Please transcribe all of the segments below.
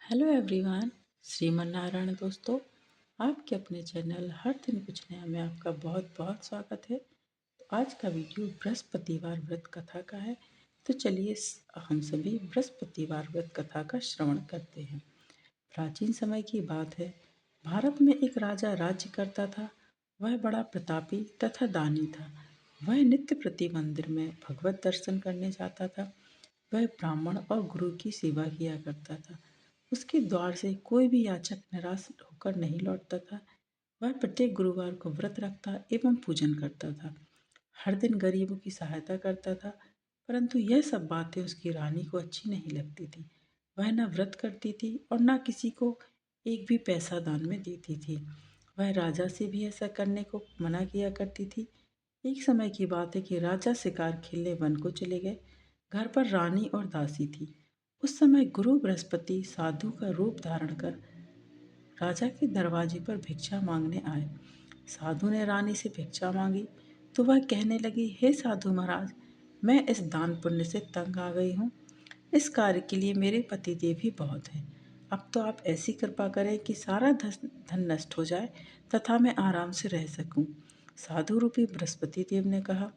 Hello everyone. Shriman Narayan दोस्तों, आपके अपने चैनल हर दिन कुछ नया में आपका बहुत बहुत स्वागत है। तो आज का वीडियो बृहस्पतिवार व्रत कथा का है। तो चलिए हम सभी बृहस्पतिवार व्रत कथा का श्रवण करते हैं। प्राचीन समय की बात है। भारत में एक राजा राज्य करता था। वह बड़ा प्रतापी तथा दानी था। वह नित्य प्रति मंदिर में भगवत दर्शन करने जाता था। वह ब्राह्मण और गुरु की सेवा किया करता था। उसके द्वार से कोई भी याचक निराश होकर नहीं लौटता था। वह प्रत्येक गुरुवार को व्रत रखता एवं पूजन करता था। हर दिन गरीबों की सहायता करता था। परंतु यह सब बातें उसकी रानी को अच्छी नहीं लगती थी। वह न व्रत करती थी और न किसी को एक भी पैसा दान में देती थी। वह राजा से भी ऐसा करने को मना किया करती थी। एक समय की बात है कि राजा शिकार खेलने वन को चले गए। घर पर रानी और दासी थी। उस समय गुरु बृहस्पति साधु का रूप धारण कर राजा के दरवाजे पर भिक्षा मांगने आए। साधु ने रानी से भिक्षा मांगी तो वह कहने लगी, हे साधु महाराज, मैं इस दान पुण्य से तंग आ गई हूँ। इस कार्य के लिए मेरे पतिदेव ही बहुत हैं। अब तो आप ऐसी कृपा करें कि सारा धन नष्ट हो जाए तथा मैं आराम से रह सकूं। साधु रूपी बृहस्पति देव ने कहा,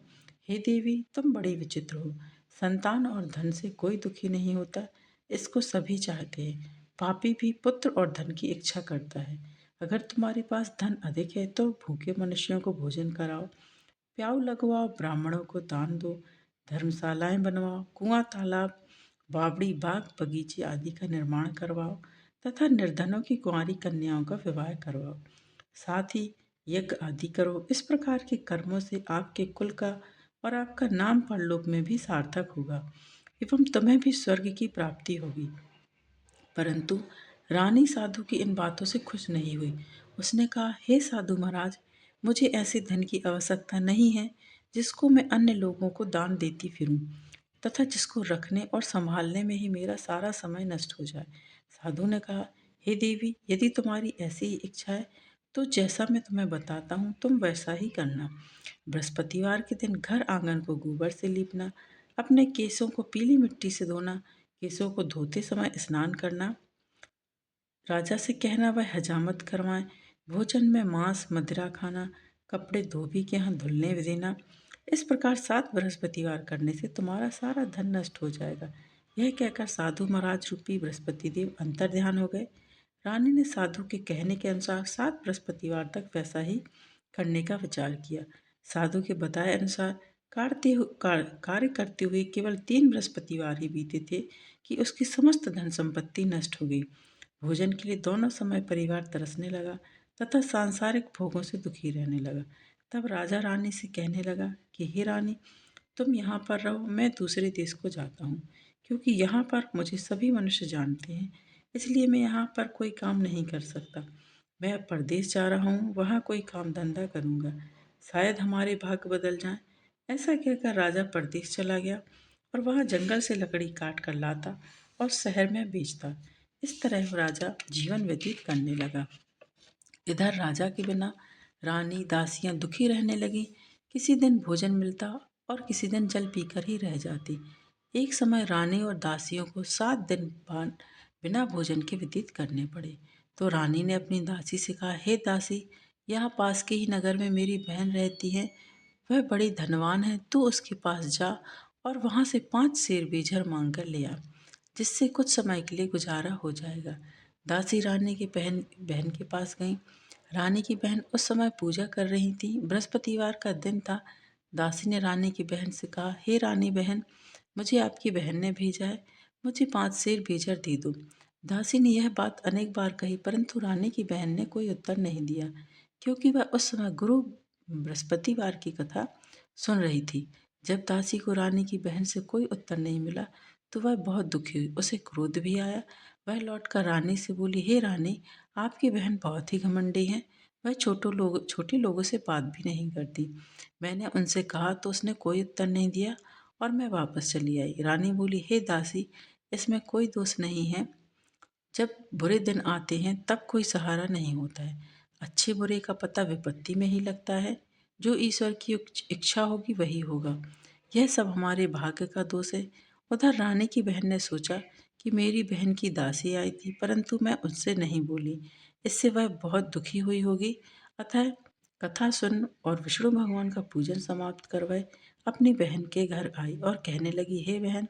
हे देवी, तुम बड़ी विचित्र हो। संतान और धन से कोई दुखी नहीं होता। इसको सभी चाहते हैं। पापी भी पुत्र और धन की इच्छा करता है। अगर तुम्हारे पास धन अधिक है तो भूखे मनुष्यों को भोजन कराओ, प्याऊ लगवाओ, ब्राह्मणों को दान दो, धर्मशालाएं बनवाओ, कुआं तालाब बावड़ी बाग बगीचे आदि का निर्माण करवाओ तथा निर्धनों की कुंवारी कन्याओं का विवाह करवाओ। साथ ही यज्ञ आदि करो। इस प्रकार के कर्मों से आपके कुल का और आपका नाम परलोक में भी सार्थक होगा एवं तुम्हें भी स्वर्ग की प्राप्ति होगी। परंतु रानी साधु की इन बातों से खुश नहीं हुई। उसने कहा, हे साधु महाराज, मुझे ऐसे धन की आवश्यकता नहीं है जिसको मैं अन्य लोगों को दान देती फिरूं तथा जिसको रखने और संभालने में ही मेरा सारा समय नष्ट हो जाए। साधु ने कहा, हे देवी, यदि तुम्हारी ऐसी ही इच्छा है तो जैसा मैं तुम्हें बताता हूँ तुम वैसा ही करना। बृहस्पतिवार के दिन घर आंगन को गोबर से लीपना, अपने केसों को पीली मिट्टी से धोना, केसों को धोते समय स्नान करना, राजा से कहना वह हजामत करवाएं, भोजन में मांस मदिरा खाना, कपड़े धोबी के यहाँ धुलने देना। इस प्रकार 7 बृहस्पतिवार करने से तुम्हारा सारा धन नष्ट हो जाएगा। यह कहकर साधु महाराज रूपी बृहस्पति देव अंतर ध्यान हो गए। रानी ने साधु के कहने के अनुसार 7 बृहस्पतिवार तक वैसा ही करने का विचार किया। साधु के बताए अनुसार कार्य करते हुए केवल 3 बृहस्पतिवार ही बीते थे कि उसकी समस्त धन संपत्ति नष्ट हो गई। भोजन के लिए दोनों समय परिवार तरसने लगा तथा सांसारिक भोगों से दुखी रहने लगा। तब राजा रानी से कहने लगा कि हे रानी, तुम यहाँ पर रहो, मैं दूसरे देश को जाता हूँ, क्योंकि यहाँ पर मुझे सभी मनुष्य जानते हैं, इसलिए मैं यहाँ पर कोई काम नहीं कर सकता। मैं अब परदेश जा रहा हूँ, वहाँ कोई काम धंधा करूँगा, शायद हमारे भाग्य बदल जाएं। ऐसा कहकर राजा परदेश चला गया और वहाँ जंगल से लकड़ी काट कर लाता और शहर में बेचता। इस तरह वो राजा जीवन व्यतीत करने लगा। इधर राजा के बिना रानी दासियां दुखी रहने लगी। किसी दिन भोजन मिलता और किसी दिन जल पीकर ही रह जाती। एक समय रानी और दासियों को 7 दिन बिना भोजन के व्यतीत करने पड़े। तो रानी ने अपनी दासी से कहा, हे दासी, यहाँ पास के ही नगर में मेरी बहन रहती है। वह बड़ी धनवान है, तू उसके पास जा और वहाँ से 5 सेर बेझर मांग कर ले आ, जिससे कुछ समय के लिए गुजारा हो जाएगा। दासी रानी की बहन बहन के पास गई। रानी की बहन उस समय पूजा कर रही थी। बृहस्पतिवार का दिन था। दासी ने रानी की बहन से कहा, हे रानी बहन, मुझे आपकी बहन ने भेजा है, मुझे 5 सेर बेजर दे दो। दासी ने यह बात अनेक बार कही, परंतु रानी की बहन ने कोई उत्तर नहीं दिया, क्योंकि वह उस समय गुरु बृहस्पतिवार की कथा सुन रही थी। जब दासी को रानी की बहन से कोई उत्तर नहीं मिला तो वह बहुत दुखी हुई। उसे क्रोध भी आया। वह लौटकर रानी से बोली, हे रानी, आपकी बहन बहुत ही घमंडी है। वह छोटे लोगों से बात भी नहीं करती। मैंने उनसे कहा तो उसने कोई उत्तर नहीं दिया और मैं वापस चली आई। रानी बोली, हे दासी, इसमें कोई दोष नहीं है। जब बुरे दिन आते हैं तब कोई सहारा नहीं होता है। अच्छे बुरे का पता विपत्ति में ही लगता है। जो ईश्वर की इच्छा होगी वही होगा। यह सब हमारे भाग्य का दोष है। उधर रानी की बहन ने सोचा कि मेरी बहन की दासी आई थी, परंतु मैं उससे नहीं बोली। इससे वह बहुत दुखी हुई होगी। अतः कथा सुन और विष्णु भगवान का पूजन समाप्त करवाए अपनी बहन के घर आई और कहने लगी, हे बहन,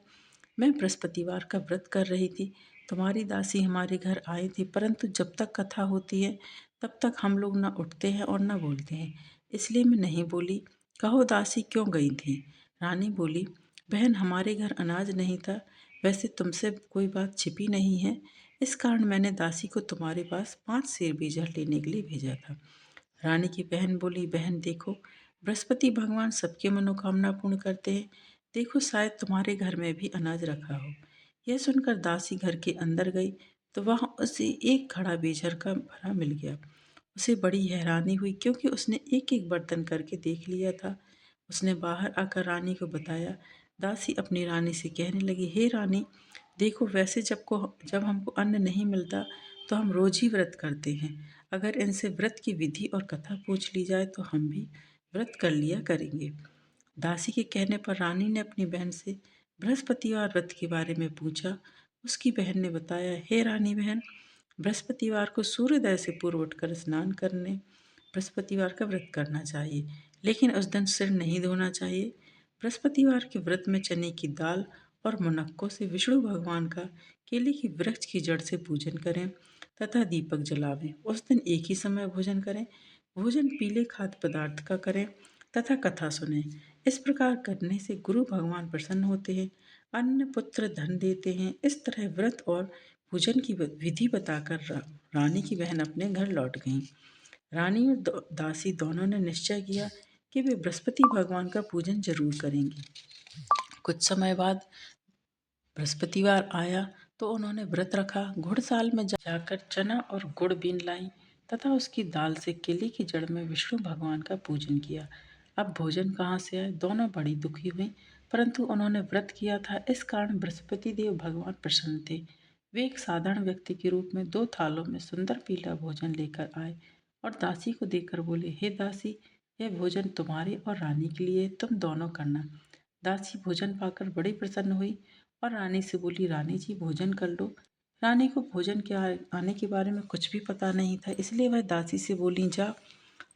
मैं बृहस्पतिवार का व्रत कर रही थी। तुम्हारी दासी हमारे घर आई थी, परंतु जब तक कथा होती है तब तक हम लोग न उठते हैं और न बोलते हैं, इसलिए मैं नहीं बोली। कहो दासी क्यों गई थी? रानी बोली, बहन, हमारे घर अनाज नहीं था। वैसे तुमसे कोई बात छिपी नहीं है, इस कारण मैंने दासी को तुम्हारे पास 5 सेर बीजल लेने के लिए भेजा था। रानी की बहन बोली, बहन देखो, बृहस्पति भगवान सबकी मनोकामना पूर्ण करते हैं। देखो, शायद तुम्हारे घर में भी अनाज रखा हो। यह सुनकर दासी घर के अंदर गई तो वहाँ उसे एक घड़ा बेझर का भरा मिल गया। उसे बड़ी हैरानी हुई, क्योंकि उसने एक एक बर्तन करके देख लिया था। उसने बाहर आकर रानी को बताया। दासी अपनी रानी से कहने लगी, हे रानी, देखो, वैसे जब हमको अन्न नहीं मिलता तो हम रोज ही व्रत करते हैं। अगर इनसे व्रत की विधि और कथा पूछ ली जाए तो हम भी व्रत कर लिया करेंगे। दासी के कहने पर रानी ने अपनी बहन से बृहस्पतिवार व्रत के बारे में पूछा। उसकी बहन ने बताया, हे रानी बहन, बृहस्पतिवार को सूर्योदय से पूर्व उठकर स्नान करने बृहस्पतिवार का व्रत करना चाहिए, लेकिन उस दिन सिर नहीं धोना चाहिए। बृहस्पतिवार के व्रत में चने की दाल और मुनक्कों से विष्णु भगवान का केले की वृक्ष की जड़ से पूजन करें तथा दीपक जलावें। उस दिन एक ही समय भोजन करें। भोजन पीले खाद्य पदार्थ का करें तथा कथा सुनें। इस प्रकार करने से गुरु भगवान प्रसन्न होते हैं, अन्न पुत्र धन देते हैं। इस तरह व्रत और पूजन की विधि बताकर रानी की बहन अपने घर लौट गईं। रानी और दासी दोनों ने निश्चय किया कि वे बृहस्पति भगवान का पूजन जरूर करेंगी। कुछ समय बाद बृहस्पतिवार आया तो उन्होंने व्रत रखा। घुड़साल में जाकर चना और गुड़ बीन लाई तथा उसकी दाल से केले की जड़ में विष्णु भगवान का पूजन किया। अब भोजन कहाँ से आए? दोनों बड़ी दुखी हुई, परंतु उन्होंने व्रत किया था, इस कारण बृहस्पति देव भगवान प्रसन्न थे। वे एक साधारण व्यक्ति के रूप में 2 थालों में सुंदर पीला भोजन लेकर आए और दासी को देकर बोले, हे दासी, यह भोजन तुम्हारे और रानी के लिए, तुम दोनों करना। दासी भोजन पाकर बड़ी प्रसन्न हुई और रानी से बोली, रानी जी, भोजन कर लो। रानी को भोजन के आने के बारे में कुछ भी पता नहीं था, इसलिए वह दासी से बोली, जा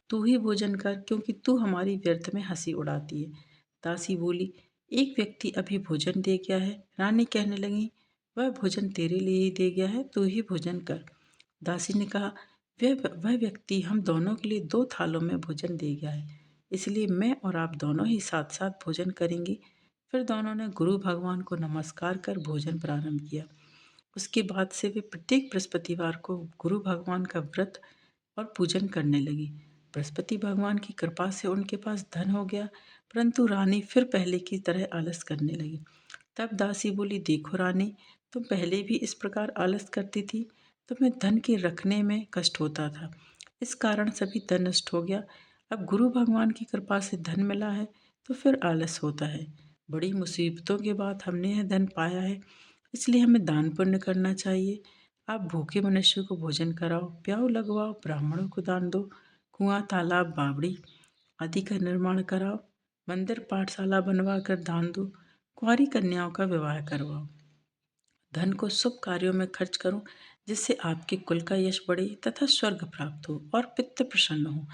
तू ही भोजन कर, क्योंकि तू हमारी व्यर्थ में हंसी उड़ाती है। दासी बोली, एक व्यक्ति अभी भोजन दे गया है। रानी कहने लगी, वह भोजन तेरे लिए ही दे गया है, तू ही भोजन कर। दासी ने कहा, वह व्यक्ति हम दोनों के लिए 2 थालों में भोजन दे गया है, इसलिए मैं और आप दोनों ही साथ साथ भोजन करेंगे। फिर दोनों ने गुरु भगवान को नमस्कार कर भोजन प्रारंभ किया। उसके बाद से वे प्रत्येक बृहस्पतिवार को गुरु भगवान का व्रत और पूजन करने लगी। बृहस्पति भगवान की कृपा से उनके पास धन हो गया, परंतु रानी फिर पहले की तरह आलस करने लगी। तब दासी बोली, देखो रानी, तुम पहले भी इस प्रकार आलस करती थी, तुम्हें धन के रखने में कष्ट होता था, इस कारण सभी धन नष्ट हो गया। अब गुरु भगवान की कृपा से धन मिला है तो फिर आलस होता है। बड़ी मुसीबतों के बाद हमने यह धन पाया है, इसलिए हमें दान पुण्य करना चाहिए। आप भूखे मनुष्य को भोजन कराओ, प्याऊ लगवाओ, ब्राह्मणों को दान दो, कुआं तालाब बावड़ी आदि का निर्माण कराओ, मंदिर पाठशाला बनवा कर दान दो, कुंवारी कन्याओं का विवाह करवाओ। धन को शुभ कार्यों में खर्च करो, जिससे आपके कुल का यश बढ़े तथा स्वर्ग प्राप्त हो और पितृ प्रसन्न हो।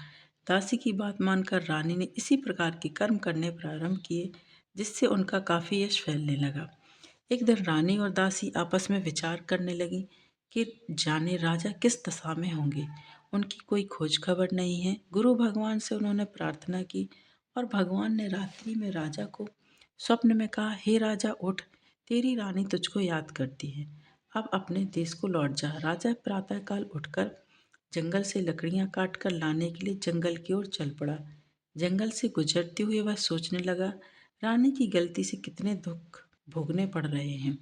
दासी की बात मानकर रानी ने इसी प्रकार के कर्म करने प्रारंभ किए, जिससे उनका काफी यश फैलने लगा। एक दिन रानी और दासी आपस में विचार करने लगी कि जाने राजा किस दशा में होंगे। उनकी कोई खोज खबर नहीं है। गुरु भगवान से उन्होंने प्रार्थना की और भगवान ने रात्रि में राजा को स्वप्न में कहा, हे राजा, उठ, तेरी रानी तुझको याद करती है, अब अपने देश को लौट जा। राजा प्रातःकाल उठकर जंगल से लकड़ियां काट कर लाने के लिए जंगल की ओर चल पड़ा। जंगल से गुजरते हुए वह सोचने लगा, रानी की गलती से कितने दुख भोगने पड़ रहे हैं।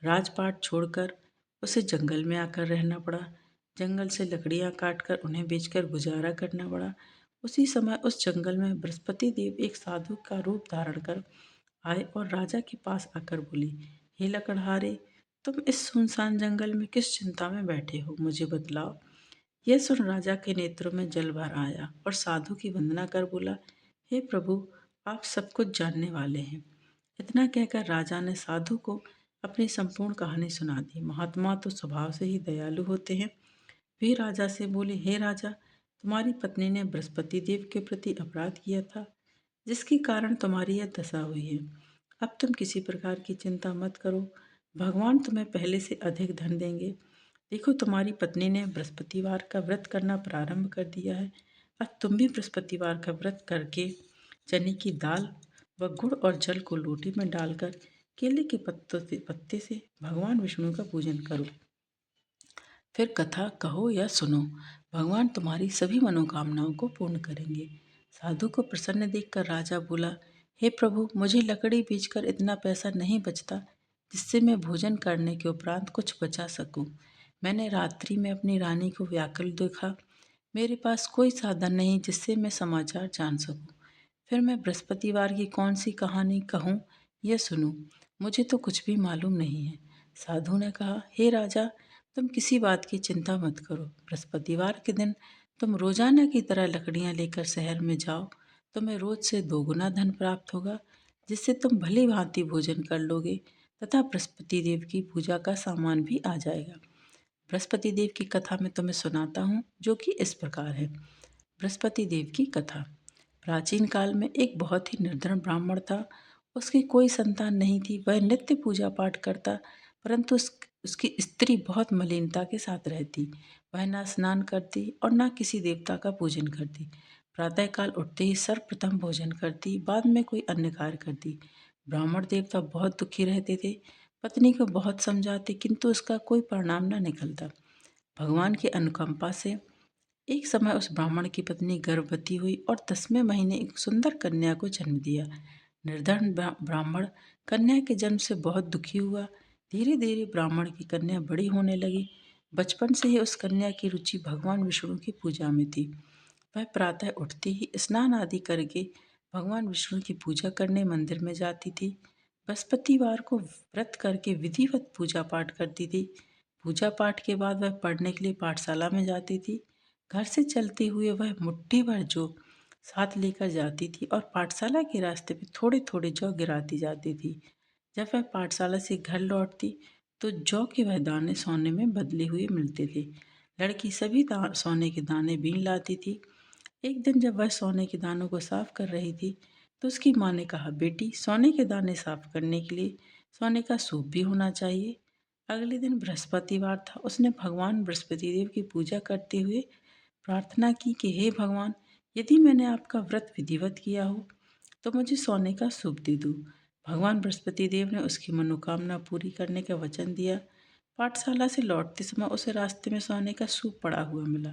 राजपाट छोड़कर उसे जंगल में आकर रहना पड़ा। जंगल से लकड़ियां काटकर उन्हें बेचकर गुजारा करना पड़ा। उसी समय उस जंगल में बृहस्पति देव एक साधु का रूप धारण कर आए और राजा के पास आकर बोली, हे लकड़हारे, तुम इस सुनसान जंगल में किस चिंता में बैठे हो, मुझे बतलाओ। यह सुन राजा के नेत्रों में जल भर आया और साधु की वंदना कर बोला, हे प्रभु, आप सब कुछ जानने वाले हैं। इतना कहकर राजा ने साधु को अपनी संपूर्ण कहानी सुना दी। महात्मा तो स्वभाव से ही दयालु होते हैं। वे राजा से बोले, हे राजा, तुम्हारी पत्नी ने बृहस्पति देव के प्रति अपराध किया था, जिसके कारण तुम्हारी यह दशा हुई है। अब तुम किसी प्रकार की चिंता मत करो, भगवान तुम्हें पहले से अधिक धन देंगे। देखो, तुम्हारी पत्नी ने बृहस्पतिवार का व्रत करना प्रारंभ कर दिया है। अब तुम भी बृहस्पतिवार का व्रत करके चने की दाल व गुड़ और जल को लोटे में डालकर केले के पत्ते से भगवान विष्णु का पूजन करो। फिर कथा कहो या सुनो, भगवान तुम्हारी सभी मनोकामनाओं को पूर्ण करेंगे। साधु को प्रसन्न देखकर राजा बोला, हे प्रभु, मुझे लकड़ी बेचकर इतना पैसा नहीं बचता जिससे मैं भोजन करने के उपरांत कुछ बचा सकूं। मैंने रात्रि में अपनी रानी को व्याकुल देखा। मेरे पास कोई साधन नहीं जिससे मैं समाचार जान सकूं। फिर मैं बृहस्पतिवार की कौन सी कहानी कहूँ या सुनूं? मुझे तो कुछ भी मालूम नहीं है। साधु ने कहा, हे राजा, तुम किसी बात की चिंता मत करो। बृहस्पतिवार के दिन तुम रोजाना की तरह लकड़ियां लेकर शहर में जाओ। तुम्हें रोज से दोगुना धन प्राप्त होगा, जिससे तुम भली भांति भोजन कर लोगे तथा बृहस्पति देव की पूजा का सामान भी आ जाएगा। बृहस्पति देव की कथा मैं तुम्हें सुनाता हूँ, जो कि इस प्रकार है। बृहस्पति देव की कथा। प्राचीन काल में एक बहुत ही निर्धन ब्राह्मण था। उसकी कोई संतान नहीं थी। वह नित्य पूजा पाठ करता, परंतु उसकी स्त्री बहुत मलिनता के साथ रहती। वह ना स्नान करती और ना किसी देवता का पूजन करती। प्रातःकाल उठते ही सर्वप्रथम भोजन करती, बाद में कोई अन्य कार्य करती। ब्राह्मण देवता बहुत दुखी रहते थे। पत्नी को बहुत समझाते, किंतु उसका कोई परिणाम न निकलता। भगवान की अनुकंपा से एक समय उस ब्राह्मण की पत्नी गर्भवती हुई और 10वें महीने एक सुंदर कन्या को जन्म दिया। निर्धन ब्राह्मण कन्या के जन्म से बहुत दुखी हुआ। धीरे धीरे ब्राह्मण की कन्या बड़ी होने लगी। बचपन से ही उस कन्या की रुचि भगवान विष्णु की पूजा में थी। वह प्रातः उठते ही स्नान आदि करके भगवान विष्णु की पूजा करने मंदिर में जाती थी। बृहस्पतिवार को व्रत करके विधिवत पूजा पाठ करती थी। पूजा पाठ के बाद वह पढ़ने के लिए पाठशाला में जाती थी। घर से चलते हुए वह मुट्ठी भर जौ साथ लेकर जाती थी और पाठशाला के रास्ते में थोड़े थोड़े जौ गिराती जाती थी। जब वह पाठशाला से घर लौटती तो जौ के वह दाने सोने में बदले हुए मिलते थे। लड़की सभी सोने के दाने बीन लाती थी। एक दिन जब वह सोने के दानों को साफ कर रही थी तो उसकी माँ ने कहा, बेटी, सोने के दाने साफ करने के लिए सोने का सूप भी होना चाहिए। अगले दिन बृहस्पतिवार था। उसने भगवान बृहस्पति देव की पूजा करते हुए प्रार्थना की कि हे भगवान, यदि मैंने आपका व्रत विधिवत किया हो तो मुझे सोने का सूप दे दो। भगवान बृहस्पति देव ने उसकी मनोकामना पूरी करने का वचन दिया। पाठशाला से लौटते समय उसे रास्ते में सोने का सूप पड़ा हुआ मिला।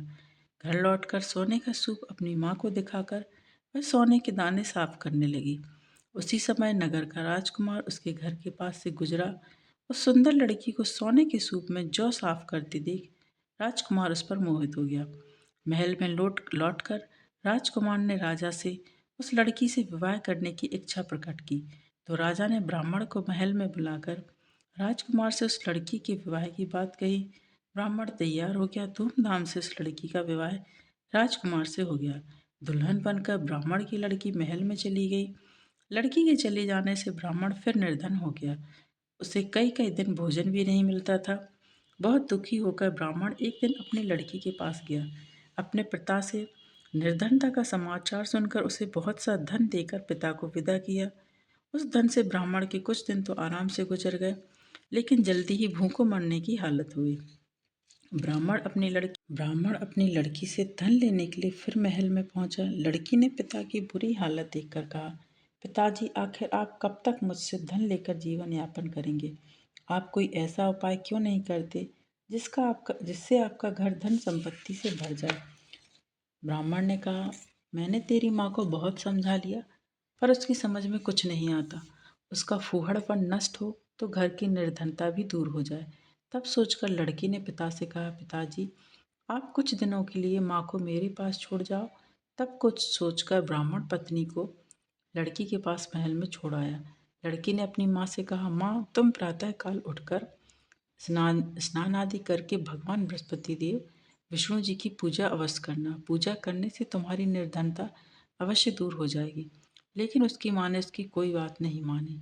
घर लौटकर सोने का सूप अपनी माँ को दिखाकर वह सोने के दाने साफ करने लगी। उसी समय नगर का राजकुमार उसके घर के पास से गुजरा। उस सुंदर लड़की को सोने के सूप में जौ साफ करते देख राजकुमार उस पर मोहित हो गया। महल में लौटकर राजकुमार ने राजा से उस लड़की से विवाह करने की इच्छा प्रकट की। तो राजा ने ब्राह्मण को महल में बुलाकर राजकुमार से उस लड़की के विवाह की बात कही। ब्राह्मण तैयार हो गया। धूमधाम से उस लड़की का विवाह राजकुमार से हो गया। दुल्हन बनकर ब्राह्मण की लड़की महल में चली गई। लड़की के चले जाने से ब्राह्मण फिर निर्धन हो गया। उसे कई कई दिन भोजन भी नहीं मिलता था। बहुत दुखी होकर ब्राह्मण एक दिन अपनी लड़की के पास गया। अपने पिता से निर्धनता का समाचार सुनकर उसे बहुत सा धन देकर पिता को विदा किया। उस धन से ब्राह्मण के कुछ दिन तो आराम से गुजर गए, लेकिन जल्दी ही भूखों मरने की हालत हुई। ब्राह्मण अपनी लड़की से धन लेने के लिए फिर महल में पहुंचा। लड़की ने पिता की बुरी हालत देखकर कहा, पिताजी, आखिर आप कब तक मुझसे धन लेकर जीवन यापन करेंगे? आप कोई ऐसा उपाय क्यों नहीं करते जिससे आपका घर धन संपत्ति से भर जाए? ब्राह्मण ने कहा, मैंने तेरी माँ को बहुत समझा लिया, पर उसकी समझ में कुछ नहीं आता। उसका फूहड़पन नष्ट हो तो घर की निर्धनता भी दूर हो जाए। तब सोचकर लड़की ने पिता से कहा, पिताजी, आप कुछ दिनों के लिए माँ को मेरे पास छोड़ जाओ। तब कुछ सोचकर ब्राह्मण पत्नी को लड़की के पास महल में छोड़ आया। लड़की ने अपनी माँ से कहा, माँ, तुम प्रातःकाल उठकर स्नान आदि करके भगवान बृहस्पति देव विष्णु जी की पूजा अवश्य करना। पूजा करने से तुम्हारी निर्धनता अवश्य दूर हो जाएगी। लेकिन उसकी माँ ने उसकी कोई बात नहीं मानी।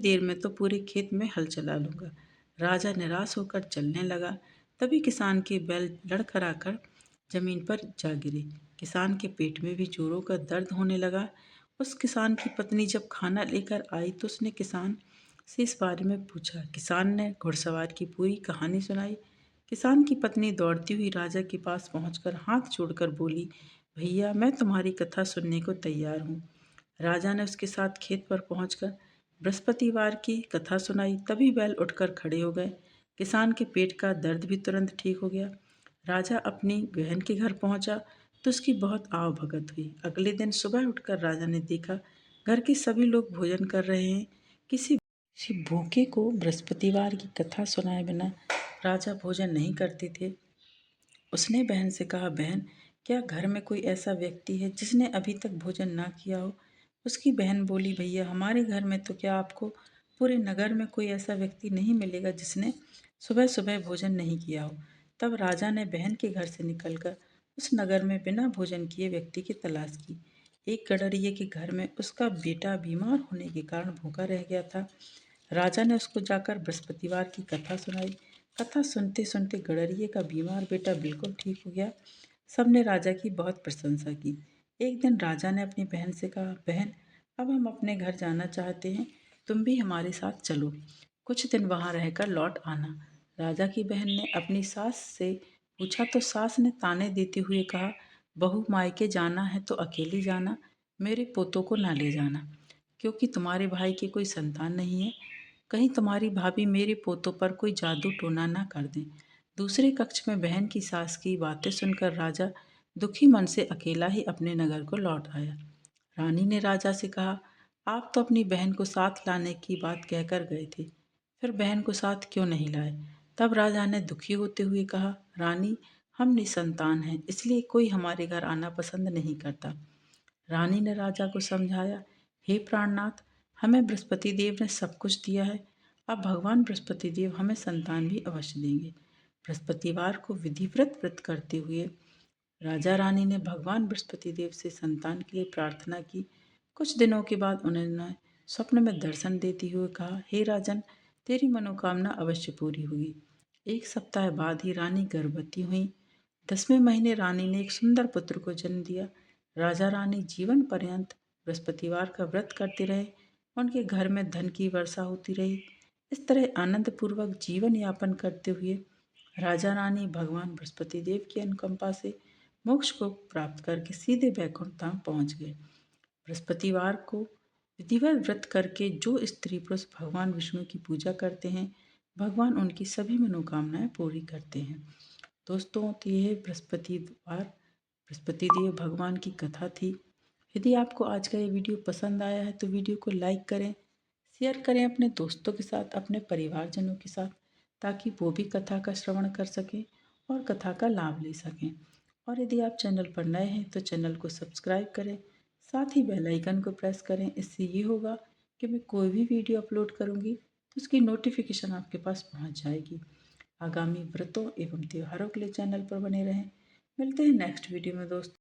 देर में तो पूरे खेत में हल चला लूँगा। राजा निराश होकर चलने लगा। तभी किसान के बैल लड़खड़ाकर जमीन पर जा गिरे। किसान के पेट में भी जोरों का दर्द होने लगा। उस किसान की पत्नी जब खाना लेकर आई तो उसने किसान से इस बारे में पूछा। किसान ने घुड़सवार की पूरी कहानी सुनाई। किसान की पत्नी दौड़ती हुई राजा के पास पहुंचकर हाथ जोड़कर बोली, भैया मैं तुम्हारी कथा सुनने को तैयार हूँ। राजा ने उसके साथ खेत पर पहुंचकर बृहस्पतिवार की कथा सुनाई। तभी बैल उठकर खड़े हो गए। किसान के पेट का दर्द भी तुरंत ठीक हो गया। राजा अपनी बहन के घर पहुंचा तो उसकी बहुत आव भगत हुई। अगले दिन सुबह उठकर राजा ने देखा घर के सभी लोग भोजन कर रहे हैं। किसी भूखे को बृहस्पतिवार की कथा सुनाए बिना राजा भोजन नहीं करते थे। उसने बहन से कहा, बहन क्या घर में कोई ऐसा व्यक्ति है जिसने अभी तक भोजन ना किया हो? उसकी बहन बोली, भैया हमारे घर में तो क्या आपको पूरे नगर में कोई ऐसा व्यक्ति नहीं मिलेगा जिसने सुबह सुबह भोजन नहीं किया हो। तब राजा ने बहन के घर से निकलकर उस नगर में बिना भोजन किए व्यक्ति की तलाश की। एक गडरिये के घर में उसका बेटा बीमार होने के कारण भूखा रह गया था। राजा ने उसको जाकर बृहस्पतिवार की कथा सुनाई। कथा सुनते सुनते गडरिये का बीमार बेटा बिल्कुल ठीक हो गया। सबने राजा की बहुत प्रशंसा की। एक दिन राजा ने अपनी बहन से कहा, बहन अब हम अपने घर जाना चाहते हैं, तुम भी हमारे साथ चलो, कुछ दिन वहाँ रहकर लौट आना। राजा की बहन ने अपनी सास से पूछा तो सास ने ताने देते हुए कहा, बहू मायके जाना है तो अकेली जाना, मेरे पोतों को ना ले जाना, क्योंकि तुम्हारे भाई की कोई संतान नहीं है। कहीं तुम्हारी भाभी मेरे पोतों पर कोई जादू टोना ना कर दें। दूसरे कक्ष में बहन की सास की बातें सुनकर राजा दुखी मन से अकेला ही अपने नगर को लौट आया। रानी ने राजा से कहा, आप तो अपनी बहन को साथ लाने की बात कहकर गए थे, फिर बहन को साथ क्यों नहीं लाए? तब राजा ने दुखी होते हुए कहा, रानी हम निसंतान हैं, इसलिए कोई हमारे घर आना पसंद नहीं करता। रानी ने राजा को समझाया, हे प्राणनाथ, हमें बृहस्पति देव ने सब कुछ दिया है, अब भगवान बृहस्पति देव हमें संतान भी अवश्य देंगे। बृहस्पतिवार को विधिव्रत व्रत करते हुए राजा रानी ने भगवान बृहस्पति देव से संतान के लिए प्रार्थना की। कुछ दिनों के बाद उन्होंने स्वप्न में दर्शन देते हुए कहा, हे राजन, तेरी मनोकामना अवश्य पूरी होगी। एक सप्ताह बाद ही रानी गर्भवती हुई। 10वें महीने रानी ने एक सुंदर पुत्र को जन्म दिया। राजा रानी जीवन पर्यंत बृहस्पतिवार का व्रत करते रहे। उनके घर में धन की वर्षा होती रही। इस तरह आनंद पूर्वक जीवन यापन करते हुए राजा रानी भगवान बृहस्पति देव की अनुकंपा से मोक्ष को प्राप्त करके सीधे वैकुंठ धाम पहुंच गए। बृहस्पतिवार को विधिवत व्रत करके जो स्त्री पुरुष भगवान विष्णु की पूजा करते हैं, भगवान उनकी सभी मनोकामनाएं पूरी करते हैं। दोस्तों, तो यह बृहस्पतिवार बृहस्पति देव भगवान की कथा थी। यदि आपको आज का ये वीडियो पसंद आया है तो वीडियो को लाइक करें, शेयर करें अपने दोस्तों के साथ, अपने परिवारजनों के साथ, ताकि वो भी कथा का श्रवण कर सकें और कथा का लाभ ले सकें। और यदि आप चैनल पर नए हैं तो चैनल को सब्सक्राइब करें, साथ ही बेल आइकन को प्रेस करें। इससे ये होगा कि मैं कोई भी वीडियो अपलोड करूँगी तो उसकी नोटिफिकेशन आपके पास पहुँच जाएगी। आगामी व्रतों एवं त्योहारों के लिए चैनल पर बने रहें। मिलते हैं नेक्स्ट वीडियो में दोस्तों।